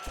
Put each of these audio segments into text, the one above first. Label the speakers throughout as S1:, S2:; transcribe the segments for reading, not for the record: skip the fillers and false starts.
S1: I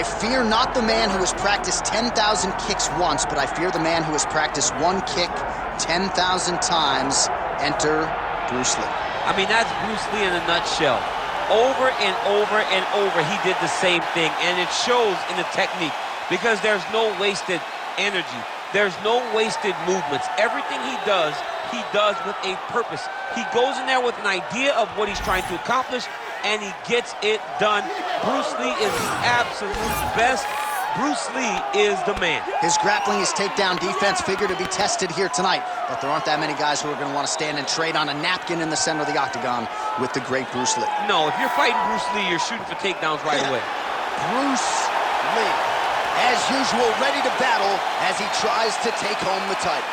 S1: fear not the man who has practiced 10,000 kicks once, but I fear the man who has practiced one kick 10,000 times. Enter Bruce Lee.
S2: I mean, that's Bruce Lee in a nutshell. Over and over and over, he did the same thing, and it shows in the technique because there's no wasted energy. There's no wasted movements. Everything he does with a purpose. He goes in there with an idea of what he's trying to accomplish, and he gets it done. Bruce Lee is the absolute best. Bruce Lee is the man.
S1: His grappling, his takedown defense figure to be tested here tonight, but there aren't that many guys who are going to want to stand and trade on a napkin in the center of the octagon with the great Bruce Lee.
S2: No, if you're fighting Bruce Lee, you're shooting for takedowns right away.
S1: Bruce Lee, as usual, ready to battle as he tries to take home the title.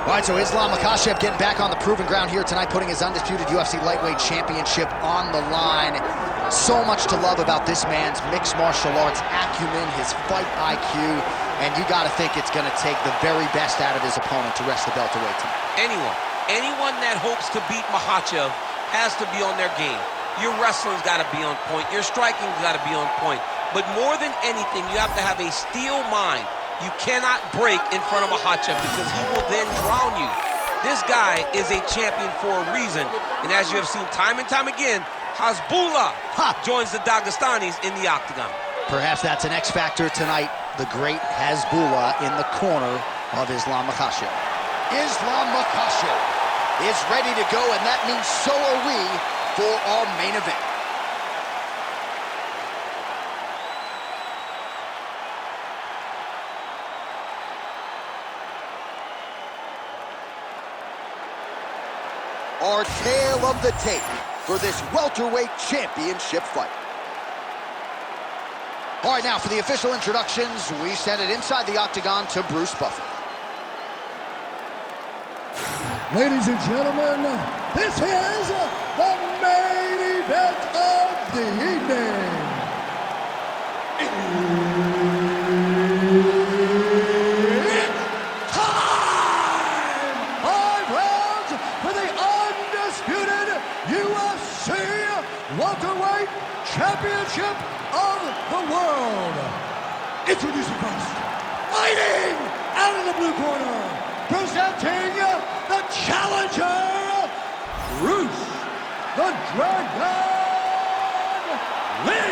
S1: All right, so Islam Makhachev getting back on the proven ground here tonight, putting his undisputed UFC lightweight championship on the line. So much to love about this man's mixed martial arts acumen, his fight IQ, and you got to think it's going to take the very best out of his opponent to wrest the belt away tonight.
S2: Anyone that hopes to beat Makhachev has to be on their game. Your wrestling's got to be on point. Your striking's got to be on point. But more than anything, you have to have a steel mind. You cannot break in front of Makhachev because he will then drown you. This guy is a champion for a reason. And as you have seen time and time again, Hasbullah joins the Dagestanis in the octagon.
S1: Perhaps that's an X factor tonight. The great Hasbullah in the corner of Islam Makhachev. Islam Makhachev is ready to go, and that means so are we for our main event. Our tale of the tape for this welterweight championship fight. All right, now for the official introductions, we send it inside the octagon to Bruce Buffer.
S3: Ladies and gentlemen, this is the main event of the evening. It's time! 5 rounds for the undisputed UFC welterweight championship of the world. Introducing first, fighting out of the blue corner, presenting the challenger, Bruce the Dragon Lee.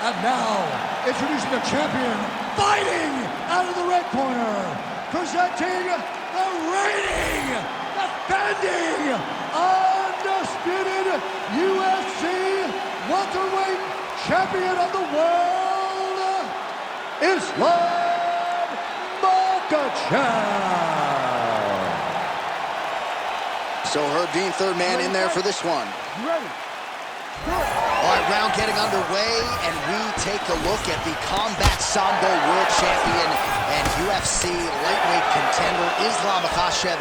S3: And now, introducing the champion, fighting out of the red corner, presenting the reigning, defending, undisputed UFC welterweight champion of the world, Islam Makhachev.
S1: So Herb Dean, third man in there for this one.
S3: Ready.
S1: All right, round getting underway, and we take a look at the Combat Sambo World Champion and UFC lightweight contender, Islam Makhachev.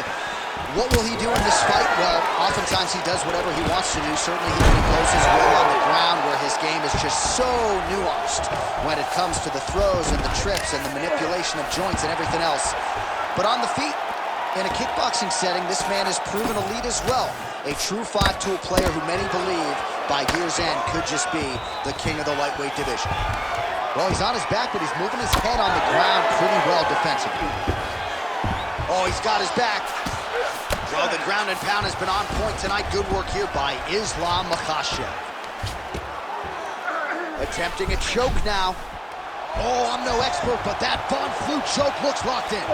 S1: What will he do in this fight? Well, oftentimes he does whatever he wants to do. Certainly he can impose his will on the ground, where his game is just so nuanced when it comes to the throws and the trips and the manipulation of joints and everything else. But on the feet, in a kickboxing setting, this man has proven elite as well. A true five-tool player who many believe by year's end could just be the king of the lightweight division. Well, he's on his back, but he's moving his head on the ground pretty well defensively. Oh, he's got his back. Well, the ground and pound has been on point tonight. Good work here by Islam Makhachev. Attempting a choke now. Oh, I'm no expert, but that Von Flue choke looks locked in.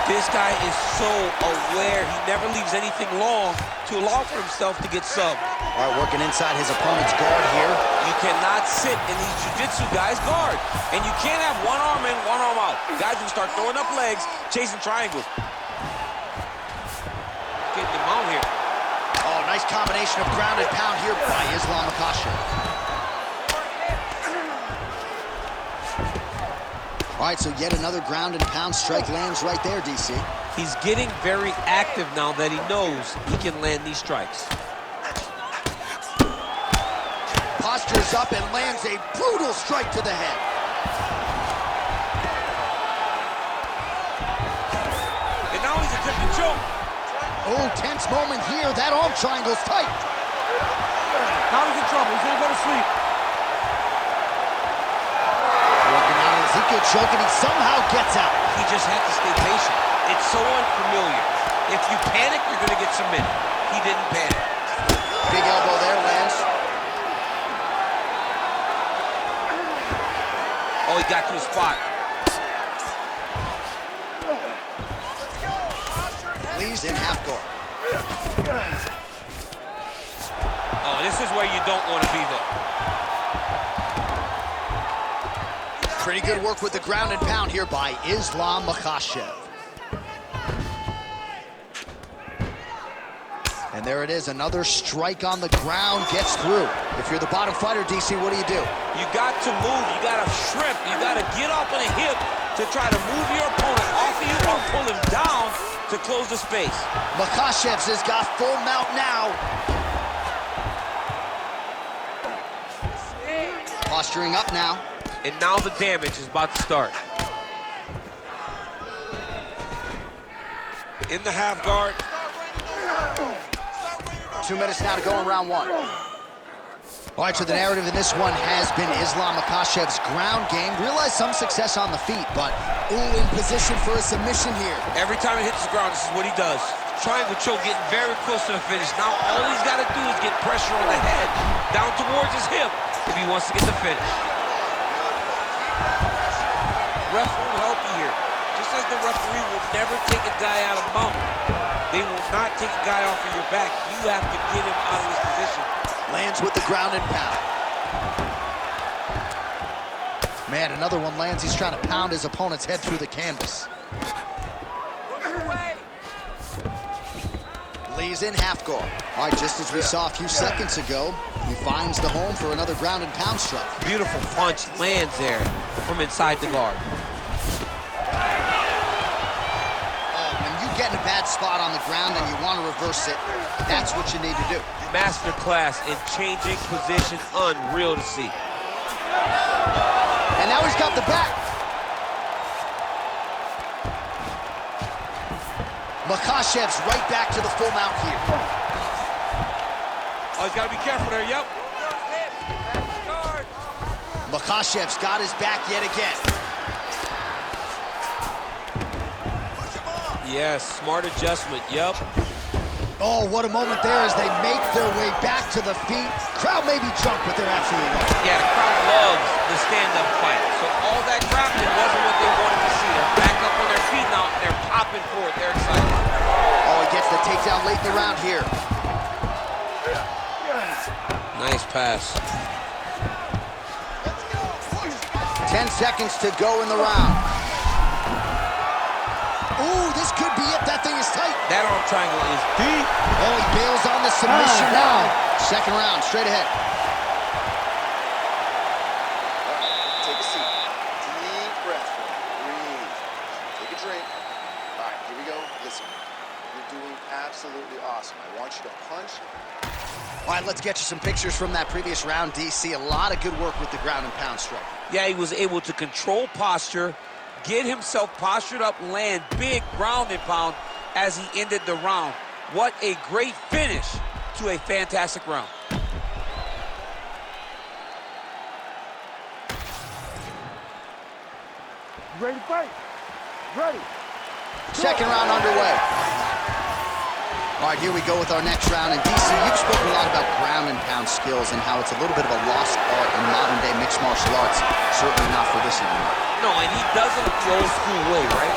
S2: This guy is so aware. He never leaves anything long to allow for himself to get subbed.
S1: All right, working inside his opponent's guard here.
S2: You cannot sit in these jiu-jitsu guys' guard. And you can't have one arm in, one arm out. Guys will start throwing up legs, chasing triangles. Getting him out here.
S1: Oh, nice combination of ground and pound here by Islam Makhachev. All right, so yet another ground and pound strike lands right there, DC.
S2: He's getting very active now that he knows he can land these strikes.
S1: Postures up and lands a brutal strike to the head.
S2: And now he's attempting to choke.
S1: Oh, tense moment here. That arm triangle's tight.
S2: Now he's in trouble. He's gonna go to sleep.
S1: Working on Ezekiel choke, and he somehow gets out.
S2: He just had to stay patient. It's so unfamiliar. If you panic, you're gonna get submitted. He didn't panic.
S1: Big elbow there, lands.
S2: Oh, he got to his spot.
S1: Leaves in half guard.
S2: Oh, this is where you don't want to be, though.
S1: Pretty good work with the ground and pound here by Islam Makhachev. And there it is, another strike on the ground, gets through. If you're the bottom fighter, DC, what do?
S2: You got to move, you got to shrimp, you got to get off on a hip to try to move your opponent off of you or pull him down to close the space.
S1: Makhachev's has got full mount now. Posturing up now.
S2: And now the damage is about to start. In the half guard.
S1: 2 minutes now to go in round one. All right, so the narrative in this one has been Islam Makhachev's ground game. Realized some success on the feet, but in position for a submission here.
S2: Every time he hits the ground, this is what he does. Triangle choke, getting very close to the finish. Now all he's got to do is get pressure on the head, down towards his hip, if he wants to get the finish. Ref will help you here. Just as the referee will never take a guy out of mount, they will not take a guy off of your back. You have to get him out of his position.
S1: Lands with the ground and pound. Man, another one lands. He's trying to pound his opponent's head through the canvas. Leaves in half guard. All right, just as we saw a few seconds ago, he finds the home for another ground and pound strike.
S2: Beautiful punch lands there from inside the guard.
S1: Get in a bad spot on the ground and you want to reverse it, that's what you need to do.
S2: Masterclass in changing position, unreal to see.
S1: And now he's got the back. Makhachev's right back to the full mount here.
S2: Oh, he's got to be careful there, yep.
S1: Makhachev's got his back yet again.
S2: Yes, smart adjustment, yep.
S1: Oh, what a moment there as they make their way back to the feet. Crowd may be drunk, but they're absolutely right.
S2: Yeah, the crowd loves the stand-up fight. So all that grappling wasn't what they wanted to see. They're back up on their feet now, and they're popping for it. They're excited.
S1: Oh, he gets the takedown late in the round here.
S2: Nice pass.
S1: 10 seconds to go in the round. Ooh, this could be it. That thing is tight.
S2: That arm triangle is deep.
S1: Oh, he bails on the submission now. Second round, straight ahead.
S4: All right, take a seat. Deep breath. Breathe. Take a drink. All right, here we go. Listen, you're doing absolutely awesome. I want you to punch.
S1: All right, let's get you some pictures from that previous round, DC. A lot of good work with the ground and pound strike.
S2: Yeah, he was able to control posture, get himself postured up, land big ground and pound as he ended the round. What a great finish to a fantastic round.
S5: Ready to fight? Ready.
S1: Second round underway. All right, here we go with our next round. And DC, you've spoken a lot about ground and pound skills and how it's a little bit of a lost art in modern day mixed martial arts. Certainly not for this event.
S2: No, and he does it the old school way, right?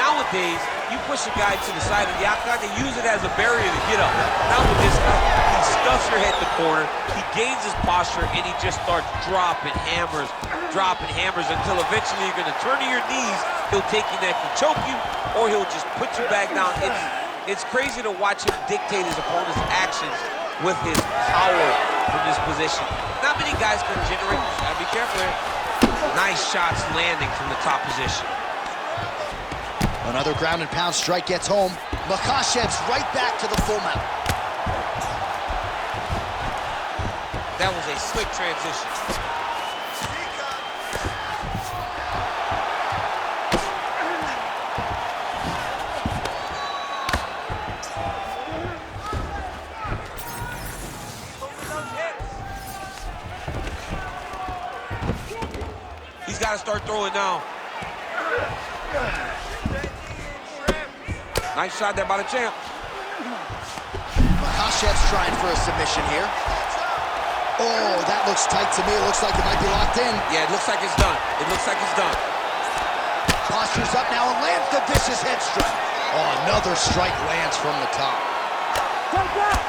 S2: Nowadays, you push a guy to the side of the octagon, they use it as a barrier to get up. Now with this guy, he stuffs your head in the corner, he gains his posture, and he just starts dropping hammers until eventually you're going to turn to your knees, he'll take your neck and choke you, or he'll just put you back down. It's crazy to watch him dictate his opponent's actions with his power from this position. Not many guys can generate. Gotta be careful here. Nice shots landing from the top position.
S1: Another ground and pound strike gets home. Makhachev's right back to the full mount.
S2: That was a slick transition. He's got to start throwing now. Nice shot there by the champ.
S1: Makhachev's trying for a submission here. Oh, that looks tight to me. It looks like it might be locked in.
S2: Yeah, it looks like it's done. It looks like it's done.
S1: Postures up now and lands the vicious head strike. Oh, another strike lands from the top.
S5: Take that!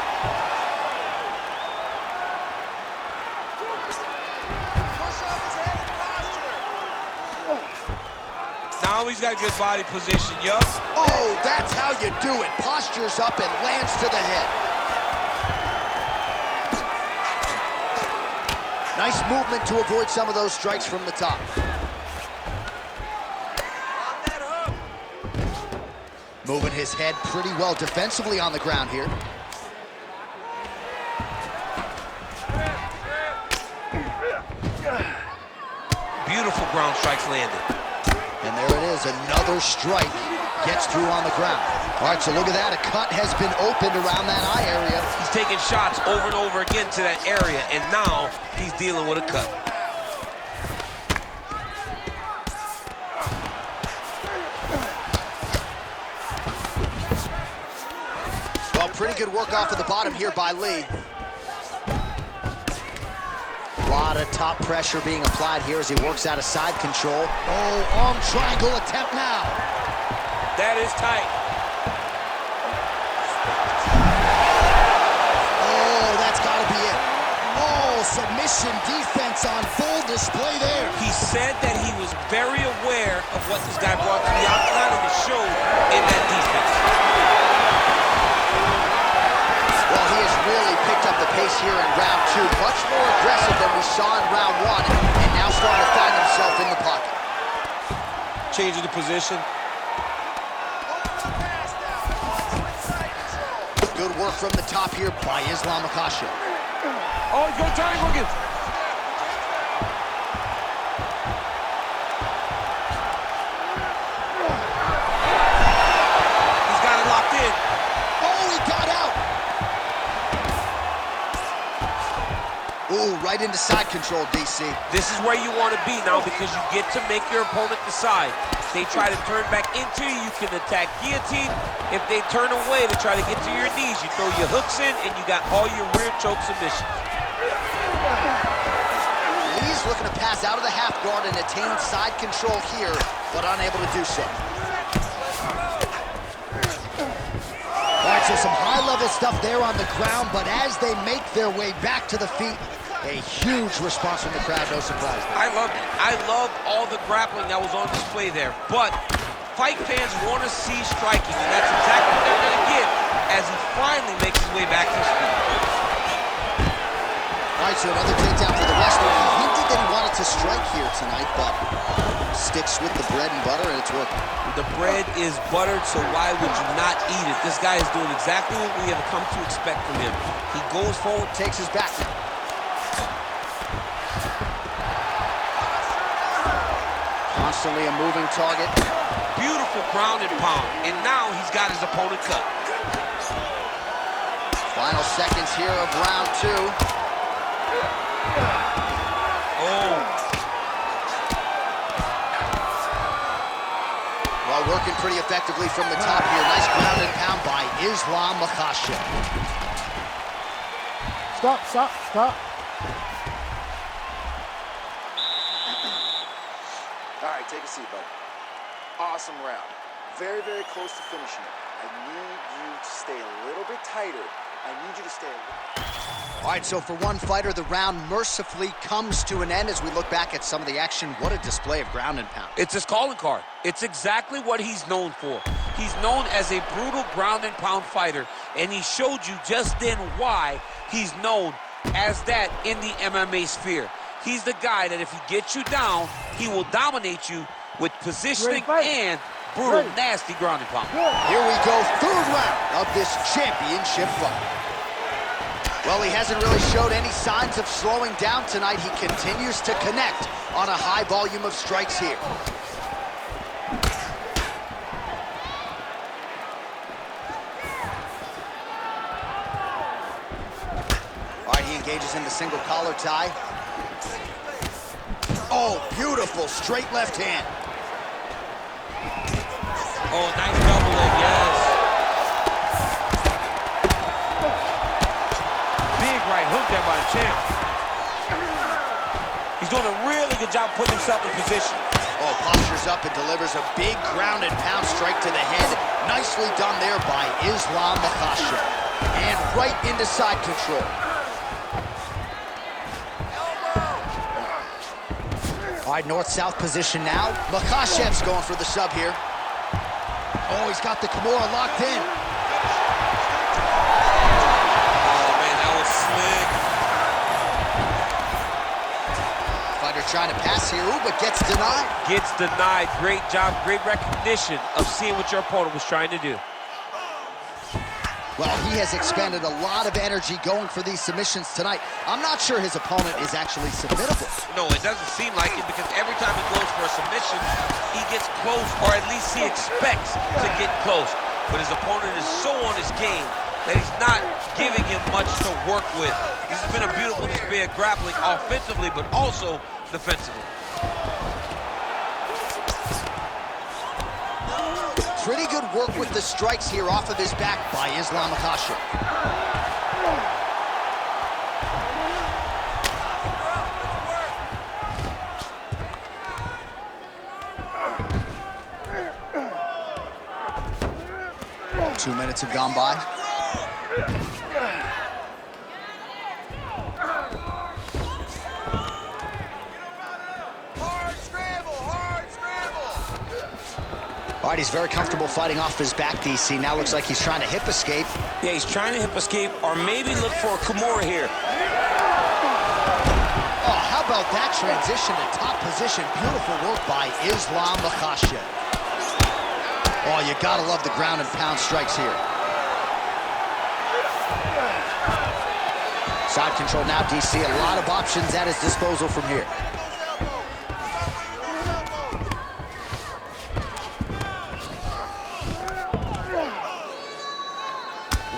S2: Now he's got good body position, yup.
S1: Oh, that's how you do it. Postures up and lands to the head. Nice movement to avoid some of those strikes from the top. Moving his head pretty well defensively on the ground here.
S2: Beautiful ground strikes landed.
S1: And there it is, another strike gets through on the ground. All right, so look at that. A cut has been opened around that eye area.
S2: He's taking shots over and over again to that area, and now he's dealing with a cut.
S1: Well, pretty good work off of the bottom here by Lee. A lot of top pressure being applied here as he works out of side control. Oh, arm triangle attempt now.
S2: That is tight.
S1: Oh, that's got to be it. Oh, submission defense on full display there.
S2: He said that he was very aware of what this guy brought to the outside, and it showed in that defense.
S1: Well, he has really picked up the pace here in round two. Much more aggressive than we saw in round one, and now starting to find himself in the pocket.
S2: Changing the position.
S1: Good work from the top here by Islam Makhachev.
S5: Oh, he's going to triangle again.
S2: He's got it locked in.
S1: Oh, he got out. Ooh, right into side control, DC.
S2: This is where you want to be now because you get to make your opponent decide. If they try to turn back into you, you can attack guillotine. If they turn away to try to get to your knees, you throw your hooks in and you got all your rear choke submissions.
S1: Lee's looking to pass out of the half guard and attain side control here, but unable to do so. All right, so some high-level stuff there on the ground, but as they make their way back to the feet, a huge response from the crowd, no surprise there.
S2: I loved it. I loved all the grappling that was on display there. But fight fans want to see striking, and that's exactly what they're going to get as he finally makes his way back to his feet.
S1: All right, so another takedown for the wrestler. He hinted that he wanted to strike here tonight, but sticks with the bread and butter, and it's working.
S2: The bread is buttered, so why would you not eat it? This guy is doing exactly what we have come to expect from him. He goes forward,
S1: Takes his back. Constantly a moving target.
S2: beautiful ground and pound, and now he's got his opponent cut.
S1: Final seconds here of round two.
S2: Oh.
S1: Well, working pretty effectively from the top here. Nice ground and pound by Islam Makhachev.
S5: Stop, stop, stop.
S4: All right, take a seat, bud. Awesome round. Very, very close to finishing it. I need you to stay a little bit tighter. I need you to stay a little...
S1: All right, so for one fighter, the round mercifully comes to an end as we look back at some of the action. What a display of ground and pound.
S2: It's his calling card. It's exactly what he's known for. He's known as a brutal ground and pound fighter, and he showed you just then why he's known as that in the MMA sphere. He's the guy that if he gets you down, he will dominate you with positioning and brutal, nasty ground and pound.
S1: Here we go, third round of this championship fight. Well, he hasn't really showed any signs of slowing down tonight. He continues to connect on a high volume of strikes here. All right, he engages in the single collar tie. Oh, beautiful straight left hand.
S2: Oh, nice double leg, yes. Big right hook there by the champ. He's doing a really good job putting himself in position.
S1: Oh, postures up and delivers a big ground and pound strike to the head. Nicely done there by Islam Makhachev. And right into side control. All right, north-south position now. Makhachev's going for the sub here. Oh, he's got the Kimura locked in.
S2: Oh, man, that was slick.
S1: Fighter trying to pass here, ooh, but gets denied.
S2: Gets denied. Great job, great recognition of seeing what your opponent was trying to do.
S1: Well, he has expended a lot of energy going for these submissions tonight. I'm not sure his opponent is actually submittable.
S2: No, it doesn't seem like it because every time he goes for a submission, he gets close, or at least he expects to get close. But his opponent is so on his game that he's not giving him much to work with. This has been a beautiful display of grappling offensively, but also defensively.
S1: Pretty good work with the strikes here off of his back by Islam Makhachev. 2 minutes have gone by. All right, he's very comfortable fighting off his back, DC. Now looks like he's trying to hip escape.
S2: Yeah, he's trying to hip escape or maybe look for a Kimura here.
S1: Oh, how about that transition to top position? Beautiful work by Islam Makhachev. Oh, you gotta love the ground and pound strikes here. Side control now, DC. A lot of options at his disposal from here.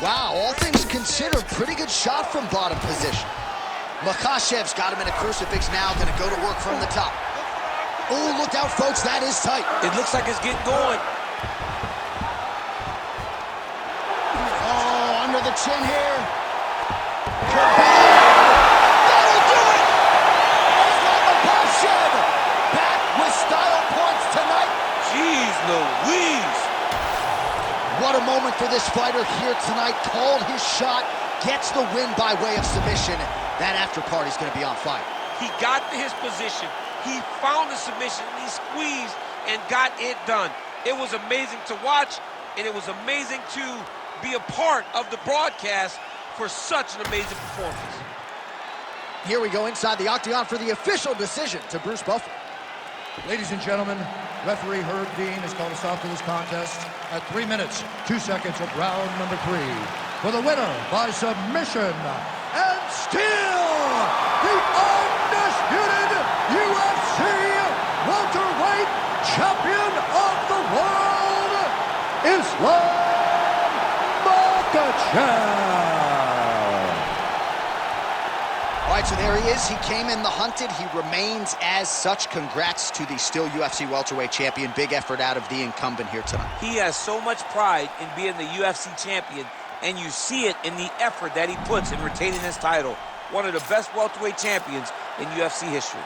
S1: Wow, all things considered, pretty good shot from bottom position. Makhachev's got him in a crucifix now, gonna go to work from the top. Oh, look out, folks, that is tight.
S2: It looks like it's getting going.
S1: Oh, under the chin here. That'll do it! Islam Makhachev back with style points tonight.
S2: Jeez Louise.
S1: What a moment for this fighter here tonight. Called his shot, gets the win by way of submission. That after party's gonna be on fire.
S2: He got to his position. He found the submission, and he squeezed and got it done. It was amazing to watch, and it was amazing to be a part of the broadcast for such an amazing performance.
S1: Here we go inside the octagon for the official decision to Bruce Buffer.
S3: Ladies and gentlemen, referee Herb Dean has called a stop to this contest at 3 minutes, 2 seconds of round number 3. For the winner by submission, and still the undisputed UFC welterweight champion of the world, Islam Makhachev.
S1: All right, so there he is. He came in the hunted. He remains as such. Congrats to the still UFC welterweight champion. Big effort out of the incumbent here tonight.
S2: He has so much pride in being the UFC champion, and you see it in the effort that he puts in retaining his title. One of the best welterweight champions in UFC history.